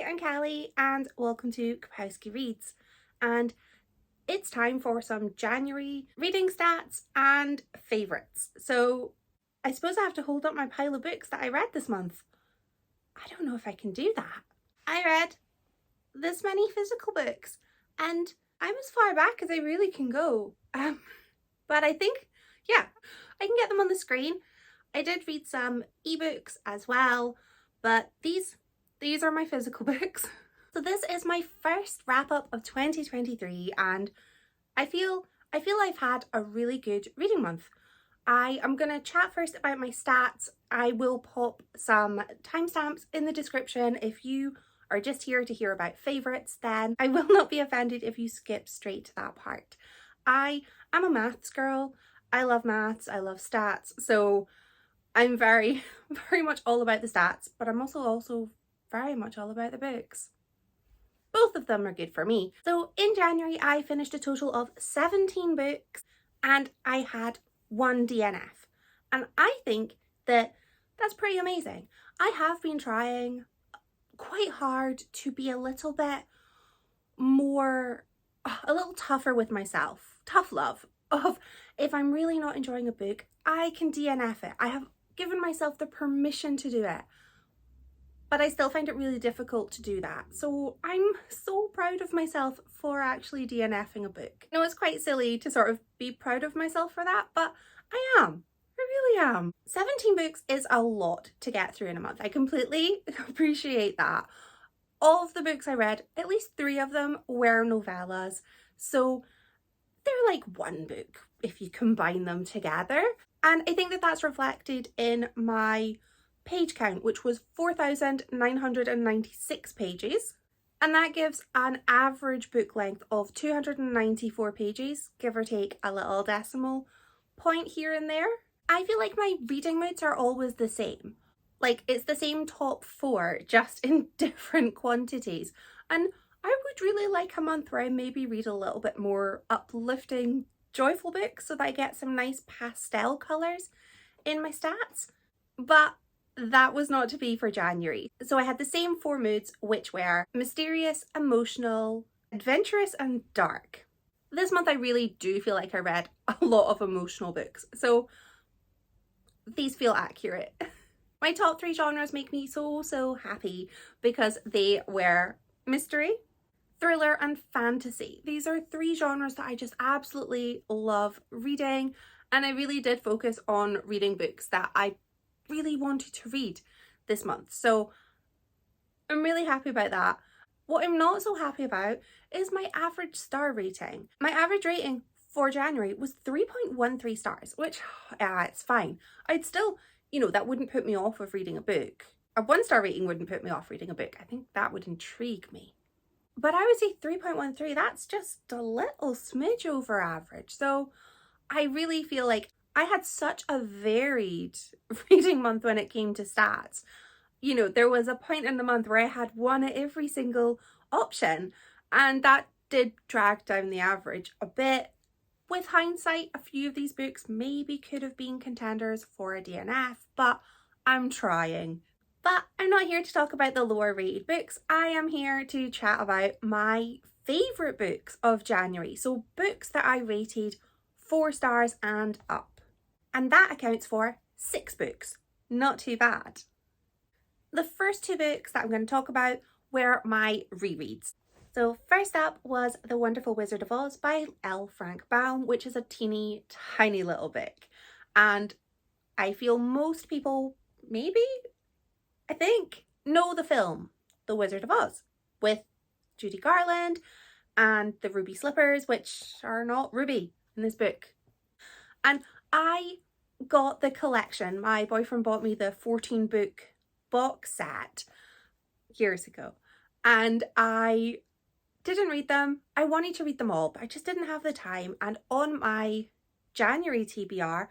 Hi, I'm Callie and welcome to Kapowski Reads, and it's time for some January reading stats and favourites. So I suppose I have to hold up my pile of books that I read this month. I don't know if I can do that. I read this many physical books and I'm as far back as I really can go. But I think, yeah, I can get them on the screen. I did read some ebooks as well, but these are my physical books. So this is my first wrap up of 2023 and I feel I've had a really good reading month. I am going to chat first about my stats. I will pop some timestamps in the description. If you are just here to hear about favourites, then I will not be offended if you skip straight to that part. I am a maths girl. I love maths, I love stats, so I'm very much all about the stats, but I'm also very much all about the books. Both of them are good for me. So in January, I finished a total of 17 books and I had 1 DNF. And I think that that's pretty amazing. I have been trying quite hard to be a little bit more, a little tougher with myself. Tough love of if I'm really not enjoying a book, I can DNF it. I have given myself the permission to do it. But I still find it really difficult to do that. So I'm so proud of myself for actually DNFing a book. I know it's quite silly to sort of be proud of myself for that, but I am. I really am. 17 books is a lot to get through in a month. I completely appreciate that. Of the books I read, at least 3 of them were novellas. So they're like one book if you combine them together. And I think that that's reflected in my page count, which was 4,996 pages, and that gives an average book length of 294 pages, give or take a little decimal point here and there. I feel like my reading moods are always the same. Like, it's the same top 4, just in different quantities. And I would really like a month where I maybe read a little bit more uplifting, joyful books so that I get some nice pastel colours in my stats. But that was not to be for January. So I had the same 4 moods, which were mysterious, emotional, adventurous and dark. This month I really do feel like I read a lot of emotional books, so these feel accurate. My top 3 genres make me so happy because they were mystery, thriller and fantasy. These are 3 genres that I just absolutely love reading, and I really did focus on reading books that I really wanted to read this month, so I'm really happy about that. What I'm not so happy about is my average star rating. My average rating for January was 3.13 stars, which it's fine. I'd still, that wouldn't put me off of reading a book. A 1-star rating wouldn't put me off reading a book. I think that would intrigue me. But I would say 3.13, that's just a little smidge over average. So I really feel like I had such a varied reading month when it came to stats. There was a point in the month where I had 1 at every single option, and that did drag down the average a bit. With hindsight, a few of these books maybe could have been contenders for a DNF, but I'm trying. But I'm not here to talk about the lower rated books. I am here to chat about my favourite books of January. So books that I rated 4 stars and up. And that accounts for 6 books. Not too bad. The first 2 books that I'm going to talk about were my rereads. So first up was The Wonderful Wizard of Oz by L. Frank Baum, which is a teeny tiny little book. And I feel most people, I think, know the film, The Wizard of Oz, with Judy Garland and the ruby slippers, which are not ruby in this book. And I got the collection. My boyfriend bought me the 14 book box set years ago, and I didn't read them. I wanted to read them all, but I just didn't have the time. And on my January TBR,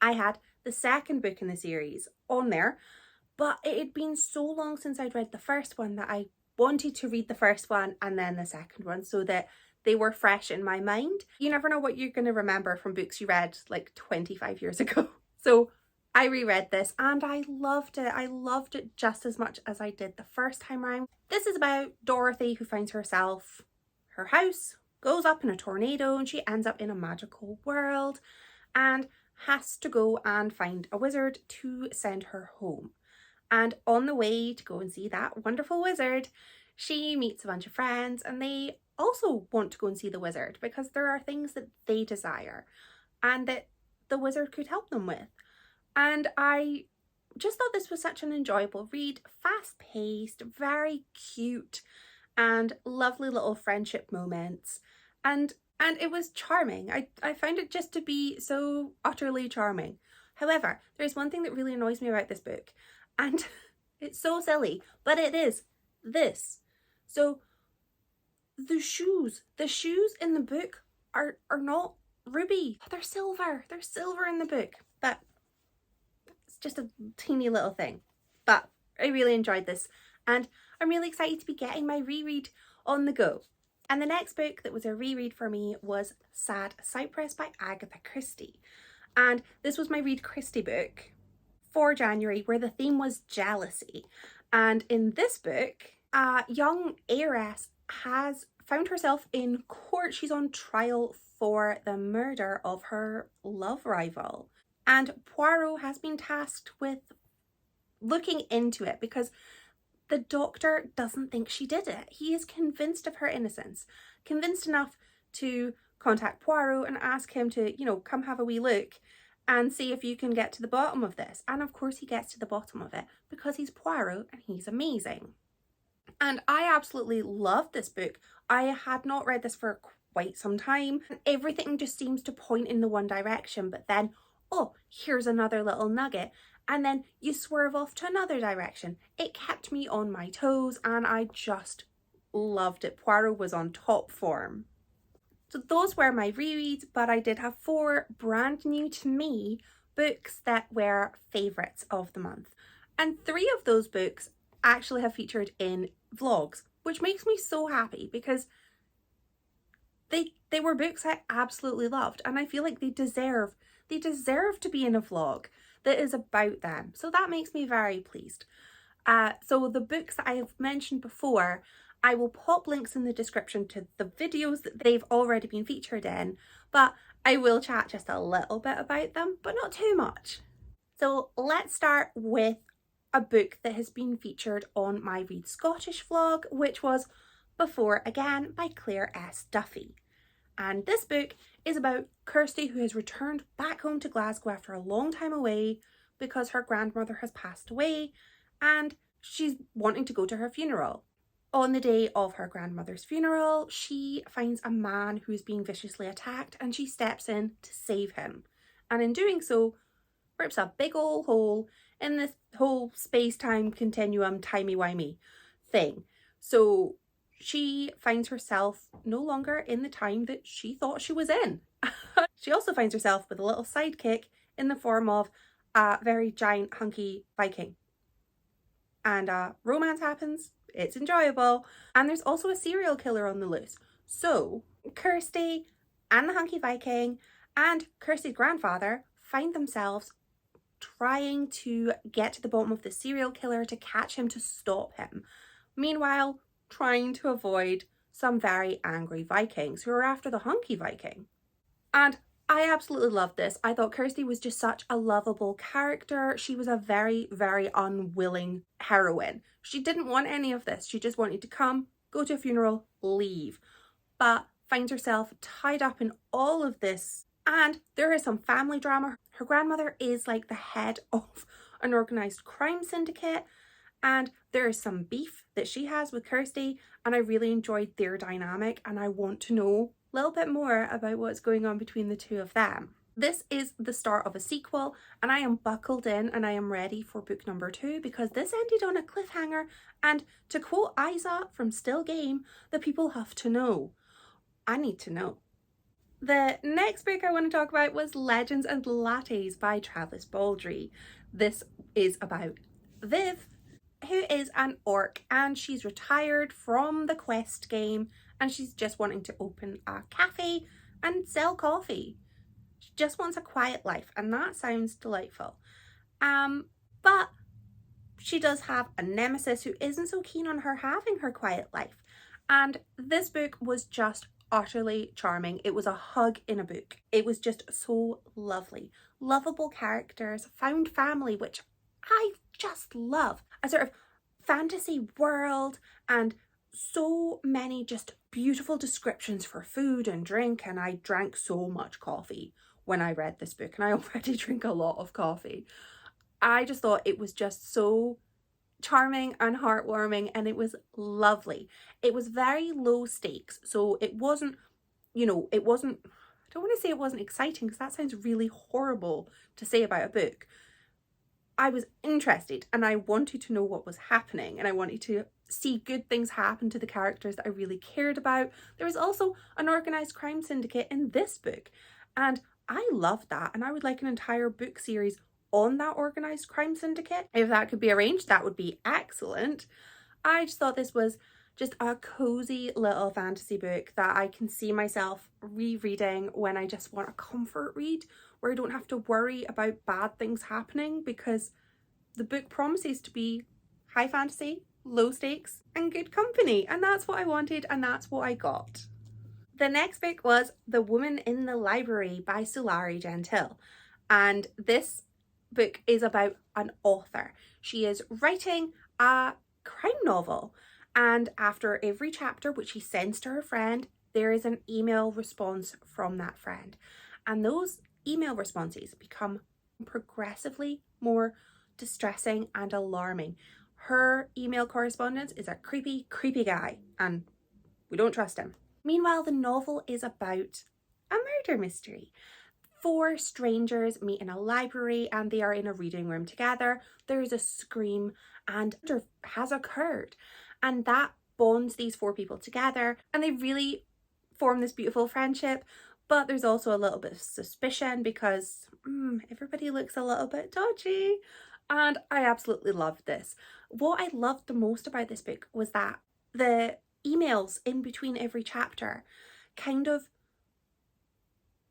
I had the second book in the series on there, but it had been so long since I'd read the first one that I wanted to read the first one and then the second one so that they were fresh in my mind. You never know what you're going to remember from books you read like 25 years ago. So I reread this and I loved it. I loved it just as much as I did the first time round. This is about Dorothy who finds herself, her house goes up in a tornado and she ends up in a magical world and has to go and find a wizard to send her home. And on the way to go and see that wonderful wizard, she meets a bunch of friends and they also want to go and see the wizard because there are things that they desire and that the wizard could help them with. And I just thought this was such an enjoyable read, fast-paced, very cute, and lovely little friendship moments. And it was charming. I found it just to be so utterly charming. However, there's one thing that really annoys me about this book, and it's so silly, but it is this. So the shoes in the book are not ruby. They're silver. They're silver in the book. But it's just a teeny little thing. But I really enjoyed this and I'm really excited to be getting my reread on the go. And the next book that was a reread for me was Sad Cypress by Agatha Christie. And this was my Read Christie book for January, where the theme was jealousy. And in this book, a young heiress has found herself in court. She's on trial for the murder of her love rival. And Poirot has been tasked with looking into it because the doctor doesn't think she did it. He is convinced of her innocence, convinced enough to contact Poirot and ask him to, come have a wee look and see if you can get to the bottom of this. And of course he gets to the bottom of it because he's Poirot and he's amazing. And I absolutely loved this book. I had not read this for quite some time. Everything just seems to point in the one direction, but then, oh, here's another little nugget. And then you swerve off to another direction. It kept me on my toes and I just loved it. Poirot was on top form. So those were my rereads, but I did have 4 brand new to me books that were favourites of the month. And 3 of those books actually have featured in vlogs, which makes me so happy because they were books I absolutely loved and I feel like they deserve to be in a vlog that is about them. So that makes me very pleased. So the books that I have mentioned before, I will pop links in the description to the videos that they've already been featured in, but I will chat just a little bit about them, but not too much. So let's start with a book that has been featured on my Read Scottish vlog, which was Before Again by Claire S. Duffy. And this book is about Kirsty, who has returned back home to Glasgow after a long time away because her grandmother has passed away and she's wanting to go to her funeral. On the day of her grandmother's funeral, she finds a man who's being viciously attacked and she steps in to save him. And in doing so, rips a big old hole in this whole space-time continuum timey-wimey thing. So she finds herself no longer in the time that she thought she was in. She also finds herself with a little sidekick in the form of a very giant hunky Viking. And romance happens, it's enjoyable, and there's also a serial killer on the loose. So Kirsty and the hunky Viking and Kirsty's grandfather find themselves trying to get to the bottom of the serial killer to catch him, to stop him. Meanwhile, trying to avoid some very angry Vikings who are after the hunky Viking. And I absolutely loved this. I thought Kirsty was just such a lovable character. She was a very, very unwilling heroine. She didn't want any of this. She just wanted to come, go to a funeral, leave. But finds herself tied up in all of this. And there is some family drama. Her grandmother is like the head of an organised crime syndicate. And there is some beef that she has with Kirsty, and I really enjoyed their dynamic and I want to know a little bit more about what's going on between the two of them. This is the start of a sequel and I am buckled in and I am ready for book number 2 because this ended on a cliffhanger, and to quote Isa from Still Game, the people have to know. I need to know. The next book I want to talk about was Legends and Lattes by Travis Baldree. This is about Viv, who is an orc and she's retired from the quest game and she's just wanting to open a cafe and sell coffee. She just wants a quiet life and that sounds delightful. But she does have a nemesis who isn't so keen on her having her quiet life. And this book was just utterly charming. It was a hug in a book. It was just so lovely. Lovable characters, found family, which I just love. A sort of fantasy world, and so many just beautiful descriptions for food and drink. And I drank so much coffee when I read this book, and I already drink a lot of coffee. I just thought it was just so charming and heartwarming, and it was lovely. It was very low stakes, so it wasn't, it wasn't, I don't want to say it wasn't exciting because that sounds really horrible to say about a book. I was interested and I wanted to know what was happening, and I wanted to see good things happen to the characters that I really cared about. There was also an organised crime syndicate in this book, and I loved that, and I would like an entire book series on that organised crime syndicate. If that could be arranged, that would be excellent. I just thought this was just a cozy little fantasy book that I can see myself rereading when I just want a comfort read, where I don't have to worry about bad things happening, because the book promises to be high fantasy, low stakes, and good company. And that's what I wanted, and that's what I got. The next book was The Woman in the Library by Sulari Gentill. And this book is about an author. She is writing a crime novel, and after every chapter, which she sends to her friend, there is an email response from that friend, and those email responses become progressively more distressing and alarming. Her email correspondence is a creepy guy, and we don't trust him. Meanwhile, the novel is about a murder mystery. 4 strangers meet in a library and they are in a reading room together. There's a scream and murder has occurred, and that bonds these 4 people together, and they really form this beautiful friendship. But there's also a little bit of suspicion because everybody looks a little bit dodgy, and I absolutely loved this. What I loved the most about this book was that the emails in between every chapter kind of,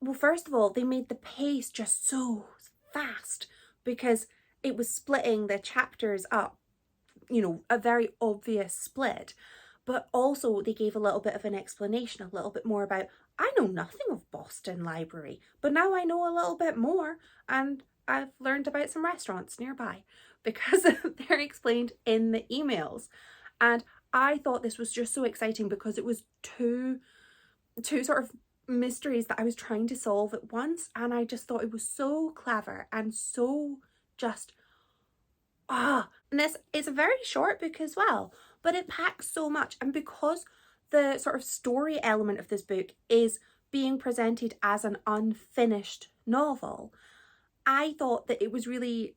well, first of all, they made the pace just so fast because it was splitting the chapters up, a very obvious split. But also they gave a little bit of an explanation, a little bit more about, I know nothing of Boston Library, but now I know a little bit more, and I've learned about some restaurants nearby because they're explained in the emails. And I thought this was just so exciting because it was two sort of mysteries that I was trying to solve at once, and I just thought it was so clever and so just and this is a very short book as well, but it packs so much. And because the sort of story element of this book is being presented as an unfinished novel, I thought that it was really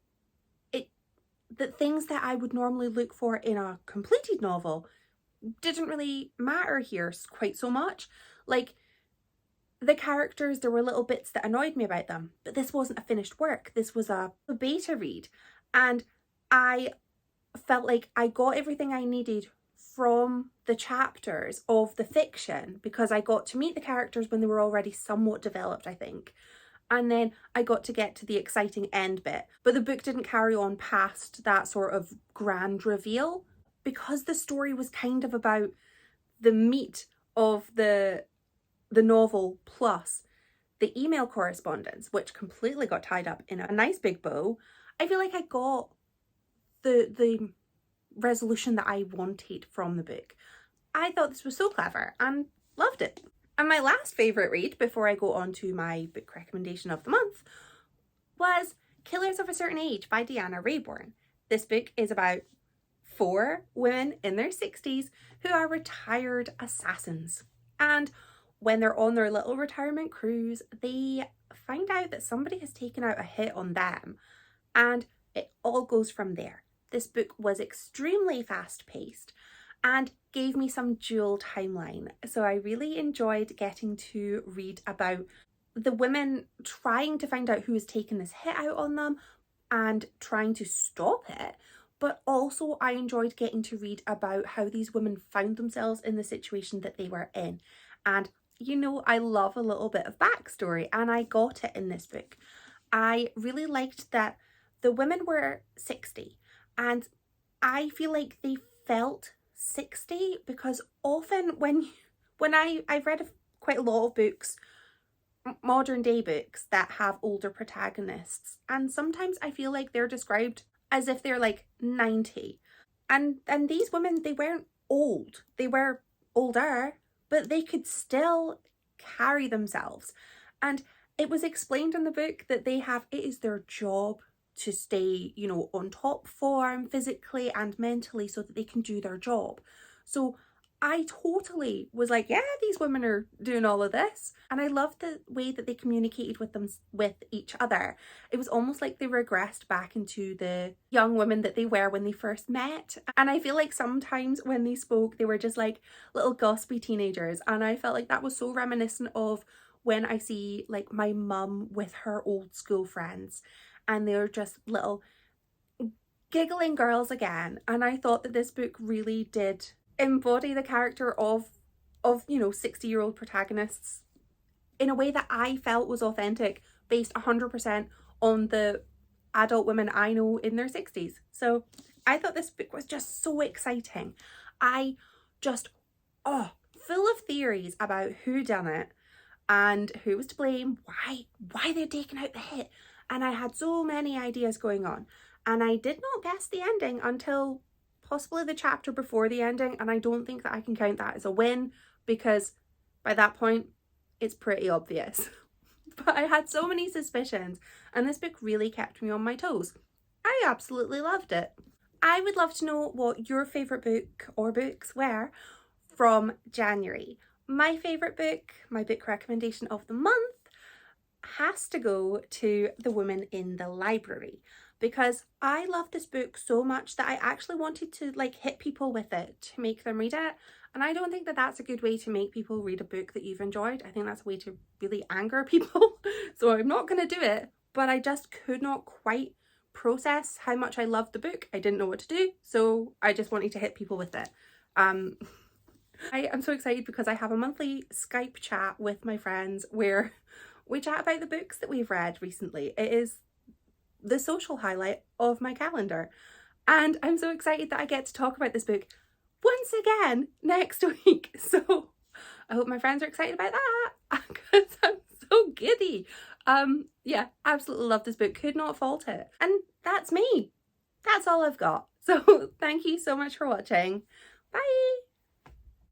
that things that I would normally look for in a completed novel didn't really matter here quite so much. Like, the characters, there were little bits that annoyed me about them, but this wasn't a finished work. This was a beta read, and I felt like I got everything I needed from the chapters of the fiction because I got to meet the characters when they were already somewhat developed, I think. And then I got to get to the exciting end bit, but the book didn't carry on past that sort of grand reveal because the story was kind of about the meat of the novel plus the email correspondence, which completely got tied up in a nice big bow. I feel like I got the resolution that I wanted from the book. I thought this was so clever and loved it. And my last favourite read before I go on to my book recommendation of the month was Killers of a Certain Age by Deanna Raybourn. This book is about 4 women in their 60s who are retired assassins. And when they're on their little retirement cruise, they find out that somebody has taken out a hit on them, and it all goes from there. This book was extremely fast-paced and gave me some dual timeline. So I really enjoyed getting to read about the women trying to find out who has taken this hit out on them and trying to stop it. But also I enjoyed getting to read about how these women found themselves in the situation that they were in. And I love a little bit of backstory, and I got it in this book. I really liked that the women were 60, and I feel like they felt 60 because often when I've read quite a lot of books, modern day books that have older protagonists, and sometimes I feel like they're described as if they're like 90, and these women, they weren't old, they were older, but they could still carry themselves. And it was explained in the book that it is their job to stay, you know, on top form physically and mentally so that they can do their job. So I totally was like, yeah, these women are doing all of this. And I loved the way that they communicated with each other. It was almost like they regressed back into the young women that they were when they first met. And I feel like sometimes when they spoke, they were just like little gossipy teenagers. And I felt like that was so reminiscent of when I see like my mum with her old school friends, and they're just little giggling girls again. And I thought that this book really did embody the character of you know, 60-year-old protagonists in a way that I felt was authentic, based 100% on the adult women I know in their 60s. So I thought this book was just so exciting. I just, full of theories about who done it and who was to blame, why they're taking out the hit. And I had so many ideas going on, and I did not guess the ending until possibly the chapter before the ending, and I don't think that I can count that as a win because by that point it's pretty obvious. But I had so many suspicions, and this book really kept me on my toes. I absolutely loved it. I would love to know what your favourite book or books were from January. My favourite book, my book recommendation of the month, has to go to The Woman in the Library, because I love this book so much that I actually wanted to like hit people with it to make them read it. And I don't think that that's a good way to make people read a book that you've enjoyed. I think that's a way to really anger people. So I'm not going to do it, but I just could not quite process how much I loved the book. I didn't know what to do, so I just wanted to hit people with it. I am so excited because I have a monthly Skype chat with my friends where we chat about the books that we've read recently. It is the social highlight of my calendar, and I'm so excited that I get to talk about this book once again next week. So I hope my friends are excited about that because I'm so giddy. Yeah, absolutely love this book, could not fault it. And that's me. That's all I've got. So thank you so much for watching. Bye.